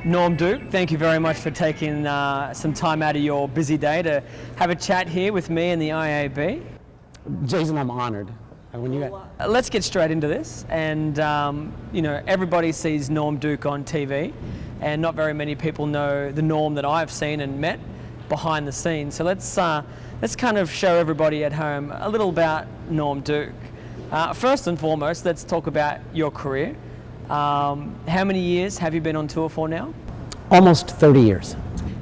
Norm Duke, thank you very much for taking some time out of your busy day to have a chat here with me and the IAB. Jason, I'm honored. Let's get straight into this. And everybody sees Norm Duke on TV, and not very many people know the Norm that I've seen and met behind the scenes. So let's kind of show everybody at home a little about Norm Duke. First and foremost, let's talk about your career. How many years have you been on tour for now? Almost 30 years.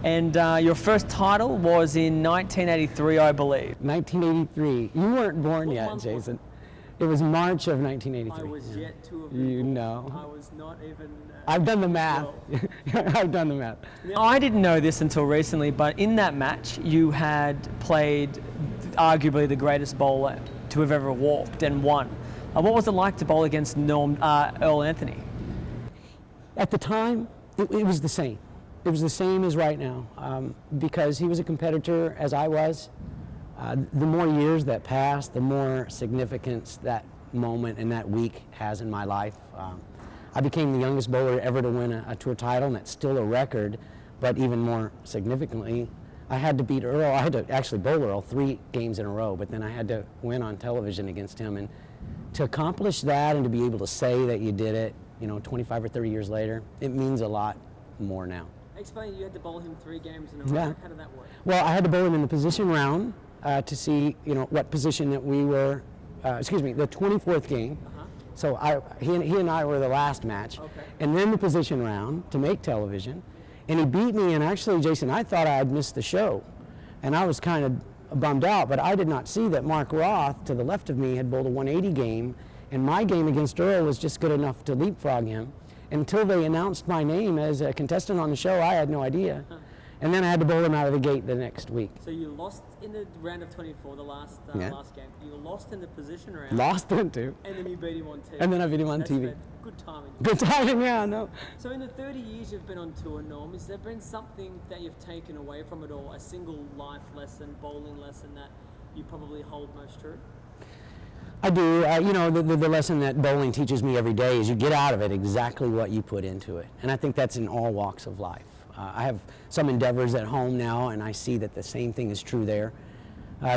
And your first title was in 1983, I believe. 1983. You weren't born yet, Jason. It was March of 1983. I was yet to have You know. I was not even... I've done the math. I've done the math. I didn't know this until recently, but in that match, you had played arguably the greatest bowler to have ever walked and won. What was it like to bowl against Earl Anthony? At the time, it was the same. It was the same as right now, because he was a competitor as I was. The more years that passed, the more significance that moment and that week has in my life. I became the youngest bowler ever to win a tour title, and that's still a record, but even more significantly, I had to beat Earl. I had to actually bowl Earl 3 games in a row, but then I had to win on television against him. And to accomplish that and to be able to say that you did it, 25 or 30 years later, it means a lot more now. Explain, you had to bowl him 3 games in a row. Yeah. How did that work? Well, I had to bowl him in the position round to see, what position that we were, the 24th game. So he and I were the last match. Okay. And then the position round to make television. And he beat me, and actually, Jason, I thought I had missed the show. And I was kind of bummed out, but I did not see that Mark Roth, to the left of me, had bowled a 180 game, and my game against Earl was just good enough to leapfrog him. Until they announced my name as a contestant on the show, I had no idea. And then I had to bowl him out of the gate the next week. So you lost in the round of 24, the last game. You lost in the position round. Lost him too. And then you beat him on TV. And then I beat him on TV. Good timing. Good timing, yeah, no. So in the 30 years you've been on tour, Norm, has there been something that you've taken away from it all? A single life lesson, bowling lesson that you probably hold most true? I do. The lesson that bowling teaches me every day is you get out of it exactly what you put into it. And I think that's in all walks of life. I have some endeavors at home now, and I see that the same thing is true there.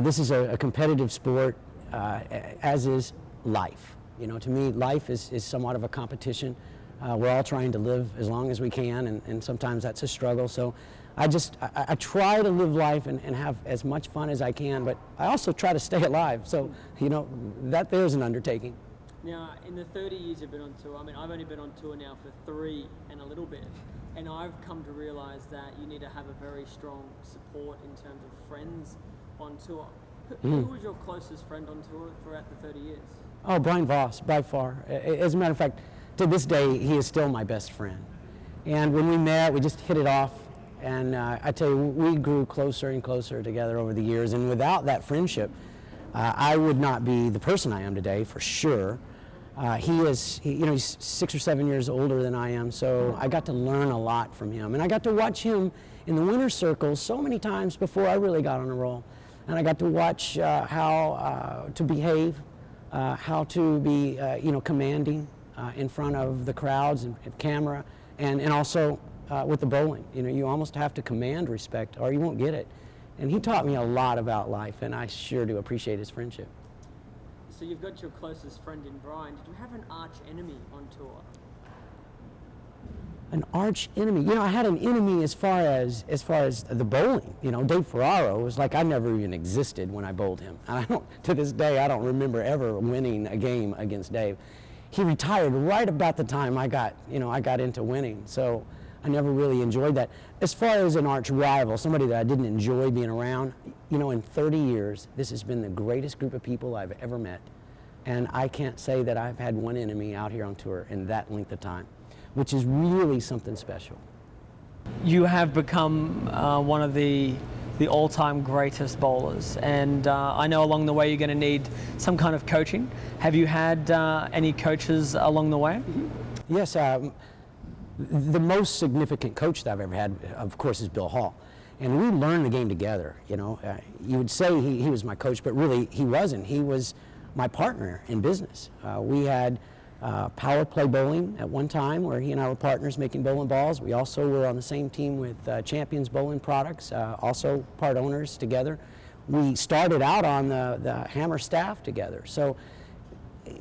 This is a competitive sport, as is life. To me, life is somewhat of a competition. We're all trying to live as long as we can, and sometimes that's a struggle. So I try to live life and have as much fun as I can, but I also try to stay alive. So, that there's an undertaking. Now, in the 30 years you've been on tour, I've only been on tour now for 3 and a little bit, and I've come to realize that you need to have a very strong support in terms of friends on tour. Who was your closest friend on tour throughout the 30 years? Oh, Brian Voss, by far. As a matter of fact, to this day, he is still my best friend. And when we met, we just hit it off. And I tell you, we grew closer and closer together over the years. And without that friendship, I would not be the person I am today, for sure. He's 6 or 7 years older than I am, so I got to learn a lot from him. And I got to watch him in the winner's circle so many times before I really got on a roll. And I got to watch how to behave, how to be, commanding in front of the crowds and camera, and also with the bowling. You almost have to command respect or you won't get it. And he taught me a lot about life, and I sure do appreciate his friendship. So you've got your closest friend in Brian. Did you have an arch enemy on tour? An arch enemy? I had an enemy as far as the bowling. Dave Ferraro was like I never even existed when I bowled him. And to this day, I don't remember ever winning a game against Dave. He retired right about the time I got into winning. So I never really enjoyed that. As far as an arch rival, somebody that I didn't enjoy being around, in 30 years, this has been the greatest group of people I've ever met. And I can't say that I've had one enemy out here on tour in that length of time, which is really something special. You have become one of the all-time greatest bowlers, and I know along the way you're going to need some kind of coaching. Have you had any coaches along the way? Yes. The most significant coach that I've ever had, of course, is Bill Hall. And we learned the game together. You would say he was my coach, but really he wasn't. He was my partner in business. We had power play bowling at one time, where he and I were partners making bowling balls. We also were on the same team with Champions Bowling Products, also part owners together. We started out on the Hammer staff together. So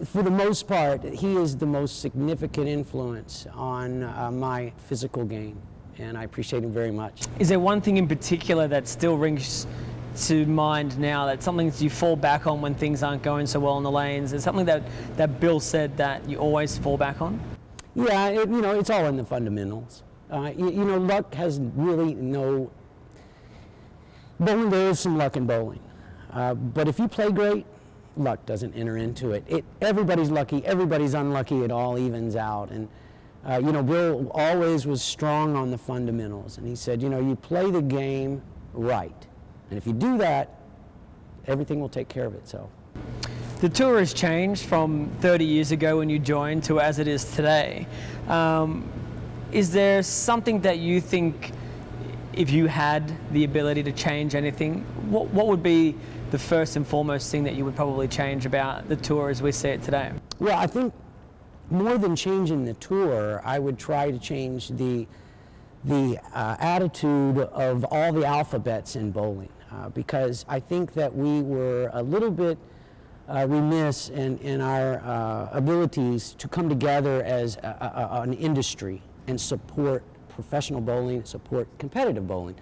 for the most part, he is the most significant influence on my physical game, and I appreciate him very much. Is there one thing in particular that still rings to mind now, that's something that you fall back on when things aren't going so well in the lanes? Is something that Bill said that you always fall back on? Yeah, it's all in the fundamentals. Luck has really no... Bowling, there is some luck in bowling. But if you play great, luck doesn't enter into it. Everybody's lucky, everybody's unlucky, it all evens out. And Bill always was strong on the fundamentals. And he said, you play the game right. And if you do that, everything will take care of itself. The tour has changed from 30 years ago when you joined to as it is today. Is there something that you think, if you had the ability to change anything, what would be the first and foremost thing that you would probably change about the tour as we see it today? Well, I think more than changing the tour, I would try to change the attitude of all the alphabets in bowling. Because I think that we were a little bit remiss in our abilities to come together as an industry and support professional bowling, support competitive bowling.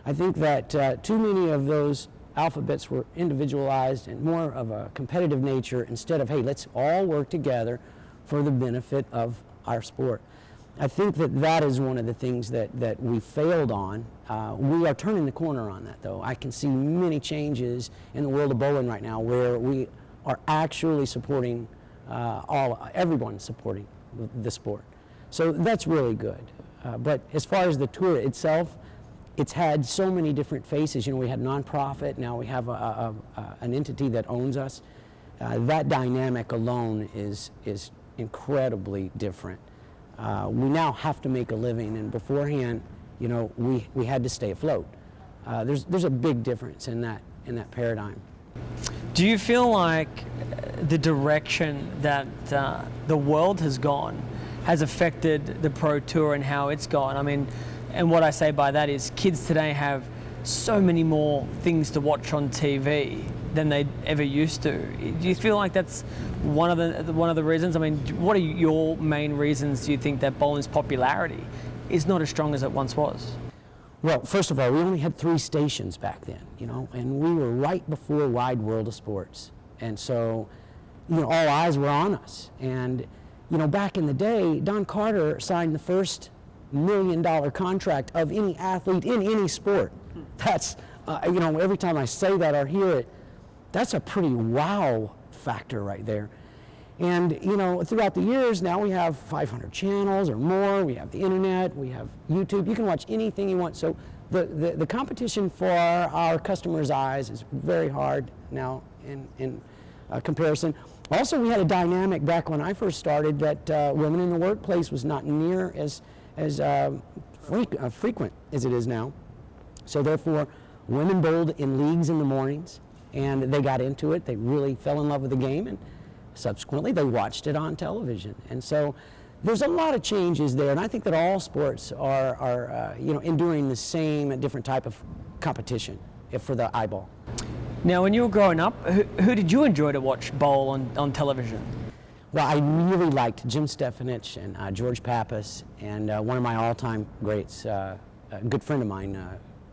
I think that too many of those alphabets were individualized and more of a competitive nature instead of, hey, let's all work together for the benefit of our sport. I think that is one of the things that we failed on. We are turning the corner on that, though. I can see many changes in the world of bowling right now where we are actually supporting, everyone supporting the sport. So that's really good. But as far as the tour itself, it's had so many different faces. We had nonprofit, now we have an entity that owns us. That dynamic alone is incredibly different. We now have to make a living, and beforehand, we had to stay afloat. There's a big difference in that paradigm. Do you feel like the direction that the world has gone has affected the Pro Tour and how it's gone? I mean, and what I say by that is kids today have so many more things to watch on TV than they ever used to. Do you feel like that's one of the reasons? I mean, what are your main reasons do you think that bowling's popularity is not as strong as it once was? Well, first of all, we only had 3 stations back then, and we were right before Wide World of Sports. And so, all eyes were on us. And, back in the day, Don Carter signed the first $1 million contract of any athlete in any sport. That's, every time I say that or hear it, that's a pretty wow factor right there. And, throughout the years, now we have 500 channels or more. We have the internet, we have YouTube. You can watch anything you want. So the competition for our customers' eyes is very hard now in comparison. Also, we had a dynamic back when I first started that women in the workplace was not near as frequent as it is now. So therefore, women bowled in leagues in the mornings, and they got into it. They really fell in love with the game, and subsequently they watched it on television. And so there's a lot of changes there, and I think that all sports are enduring the same different type of competition for the eyeball. Now, when you were growing up, who did you enjoy to watch bowl on television? Well, I really liked Jim Stefanich and George Pappas, and one of my all-time greats, a good friend of mine,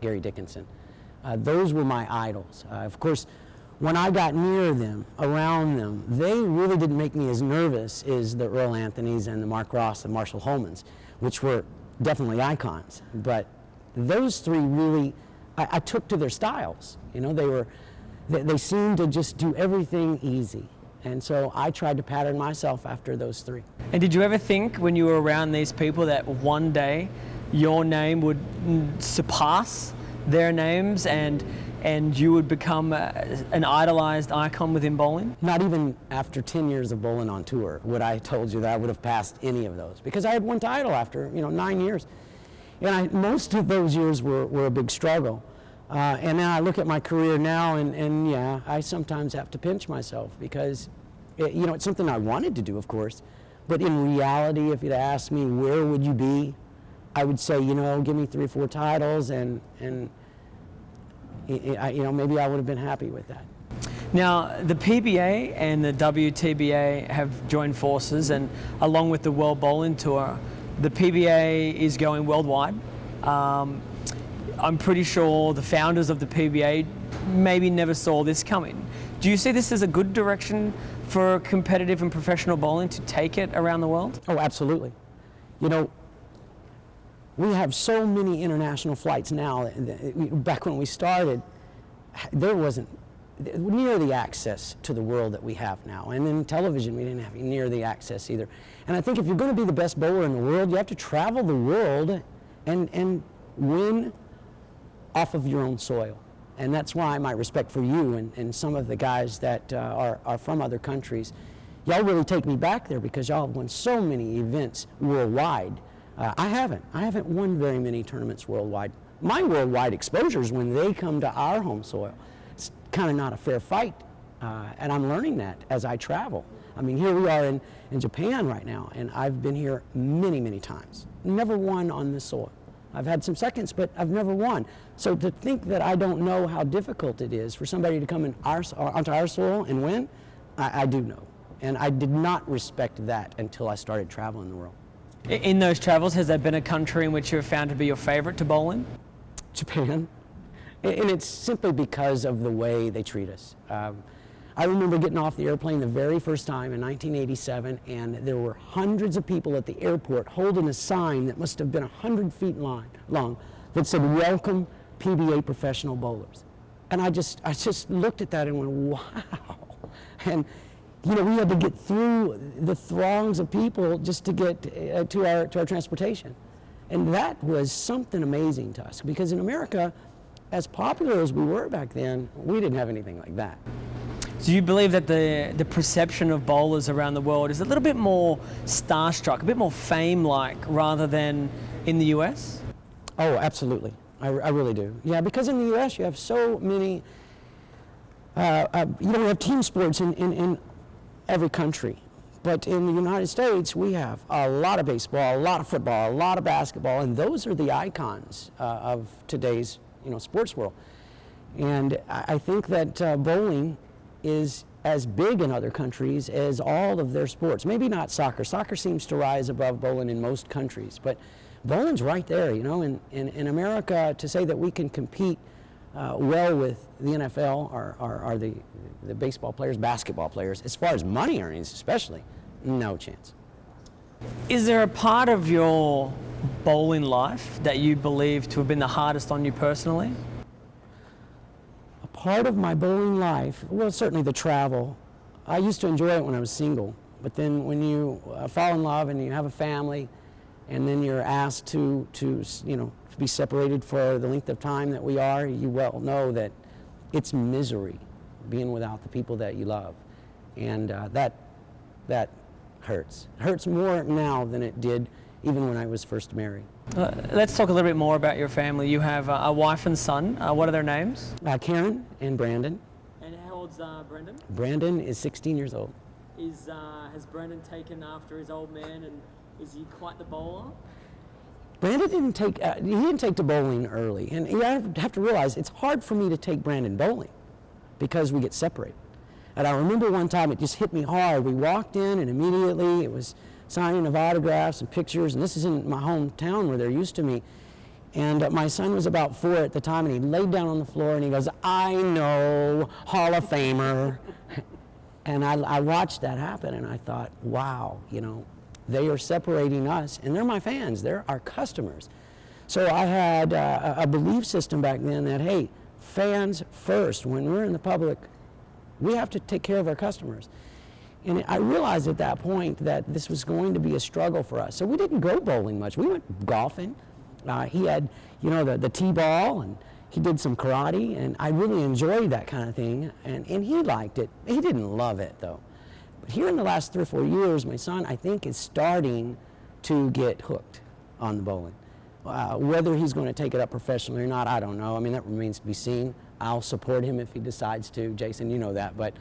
Gary Dickinson. Those were my idols. Of course, when I got near them, around them, they really didn't make me as nervous as the Earl Anthonys and the Mark Ross and Marshall Holmans, which were definitely icons. But those 3 really, I took to their styles. They seemed to just do everything easy. And so I tried to pattern myself after those 3. And did you ever think when you were around these people that one day your name would surpass their names and you would become an idolized icon within bowling? Not even after 10 years of bowling on tour would I have told you that I would have passed any of those, because I had one title after 9 years. And most of those years were a big struggle. And then I look at my career now, and yeah, I sometimes have to pinch myself because, it's something I wanted to do, of course, But in reality, if you'd asked me where would you be, I would say, give me 3 or 4 titles, and maybe I would have been happy with that. Now, the PBA and the WTBA have joined forces, and along with the World Bowling Tour, the PBA is going worldwide. I'm pretty sure the founders of the PBA maybe never saw this coming. Do you see this as a good direction for competitive and professional bowling to take it around the world? Oh, absolutely. We have so many international flights now. Back when we started, there wasn't near the access to the world that we have now. And in television, we didn't have near the access either. And I think if you're going to be the best bowler in the world, you have to travel the world and win off of your own soil. And that's why my respect for you and some of the guys that are from other countries. Y'all really take me back there because y'all have won so many events worldwide. I haven't won very many tournaments worldwide. My worldwide exposure is when they come to our home soil. It's kind of not a fair fight, and I'm learning that as I travel. I mean, here we are in Japan right now, and I've been here many, many times. Never won on this soil. I've had some seconds, but I've never won. So to think that I don't know how difficult it is for somebody to come onto our soil and win, I do know. And I did not respect that until I started traveling the world. In those travels, has there been a country in which you have found to be your favorite to bowl in? Japan. And it's simply because of the way they treat us. I remember getting off the airplane the very first time in 1987, and there were hundreds of people at the airport holding a sign that must have been 100 feet long that said, "Welcome PBA professional bowlers." And I just looked at that and went, wow. And we had to get through the throngs of people just to get to our transportation. And that was something amazing to us, because in America, as popular as we were back then, we didn't have anything like that. Do you believe that the perception of bowlers around the world is a little bit more starstruck, a bit more fame-like, rather than in the US? Oh, absolutely. I really do. Yeah, because in the US you have so many, we have team sports in every country. But in the United States, we have a lot of baseball, a lot of football, a lot of basketball, and those are the icons of today's sports world. And I think that bowling is as big in other countries as all of their sports. Maybe not soccer. Soccer seems to rise above bowling in most countries, but bowling's right there. In America, to say that we can compete well with the NFL or the baseball players, basketball players, as far as money earnings especially, no chance. Is there a part of your bowling life that you believe to have been the hardest on you personally? A part of my bowling life, well, certainly the travel. I used to enjoy it when I was single, but then when you fall in love and you have a family, and then you're asked to be separated for the length of time that we are, you well know that it's misery being without the people that you love, and that hurts. It hurts more now than it did even when I was first married. Let's talk a little bit more about your family. You have a wife and son. What are their names? Karen and Brandon. And how old's Brendan? Brandon is 16 years old. Has Brendan taken after his old man, and is he quite the bowler? Brandon didn't take to bowling early, and you have to realize it's hard for me to take Brandon bowling because we get separated. And I remember one time it just hit me hard. We walked in, and immediately it was signing of autographs and pictures, and this is in my hometown where they're used to me. And my son was about 4 at the time, and he laid down on the floor and he goes, "I know, Hall of Famer." And I watched that happen, and I thought, wow, they are separating us, and they're my fans, they're our customers. So I had a belief system back then that, hey, fans first. When we're in the public, we have to take care of our customers. And I realized at that point that this was going to be a struggle for us. So we didn't go bowling much. We went golfing. He had, the t-ball, and he did some karate, and I really enjoyed that kind of thing, and he liked it. He didn't love it, though. But here in the last 3 or 4 years, my son, I think, is starting to get hooked on the bowling. Whether he's going to take it up professionally or not, I don't know. I mean, that remains to be seen. I'll support him if he decides to. Jason, you know that. But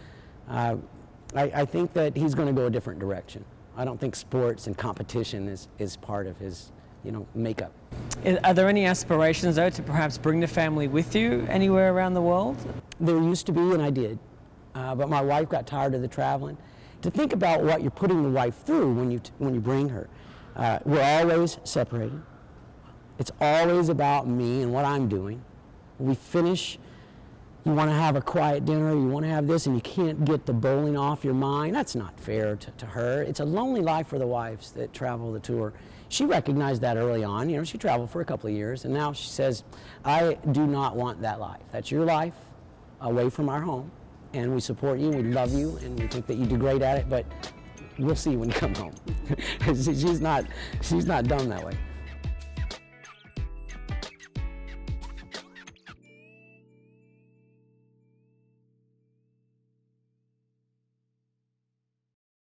I think that he's going to go a different direction. I don't think sports and competition is part of his, makeup. Are there any aspirations, though, to perhaps bring the family with you anywhere around the world? There used to be, and I did, but my wife got tired of the traveling. To think about what you're putting the wife through when you bring her. We're always separated. It's always about me and what I'm doing. We finish, you want to have a quiet dinner, you want to have this, and you can't get the bowling off your mind. That's not fair to her. It's a lonely life for the wives that travel the tour. She recognized that early on. She traveled for a couple of years, and now she says, I do not want that life. That's your life away from our home, and we support you, we love you, and we think that you do great at it, but we'll see when you come home. she's not done that way.